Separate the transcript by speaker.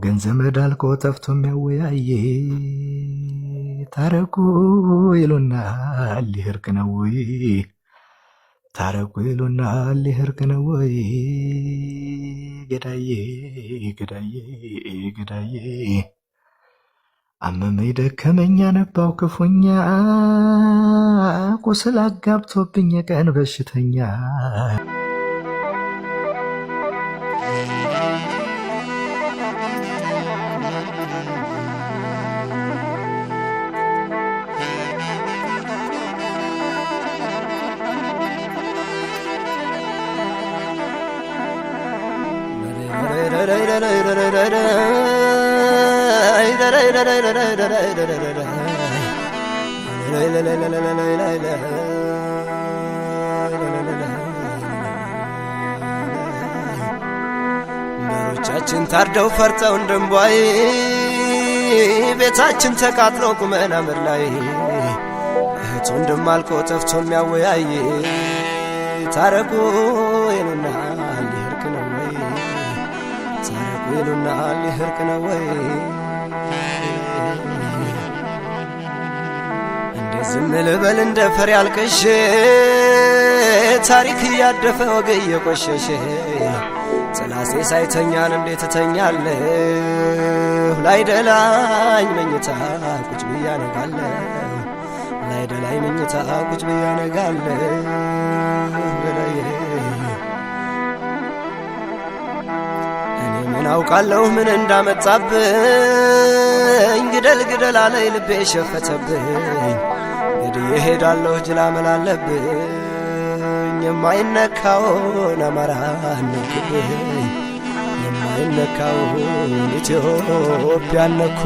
Speaker 1: ወገን ዘመድ አልቆ ጠፍቶ የሚያወያይ ታረቁ ይሉናል ሊህርቅ ነው ወይ ታረቁ ይሉናል ሊህርቅ ነው ወይ ገዳዬ ገዳዬ ገዳዬ አመመኝ ደከመኝ አነባው ክፉኛ ቁስል አጋብቶብኝ የቀን በሽተኛ በሮቻችን ታርደው ፈርጠው እንደምቧይ ቤታችን ተቃጥሎ ቁመና ምድር ላይ እህት ወንድም አልቆ ጠፍቶ የሚያወያይ ታረቁ ይሉናል ሊህርቅ ነው ወይ ታረቁ ይሉናል ሊህርቅ ነው ወይ ዝም ልበል እንደ ፈሪ አልቅሼ ታሪክ እያደፈ ወግ እየቆሸሸ ጽላሴ ሳይተኛን እንዴት እተኛለሁ ላይደላኝ መኝታ ቁጭ ብያ ነጋለሁ ላይደላኝ መኝታ ቁጭ ብያ ነጋለሁ እኔ ምን አውቃለሁ ምን እንዳመጣብኝ ግደል ግደል አለኝ ልቤ ሸፈተብኝ እሄዳለሁ ጅላ መላለብኝ የማይነካውን አማራን ነክብኝ የማይነካውን ኢትዮጵያን ነኩ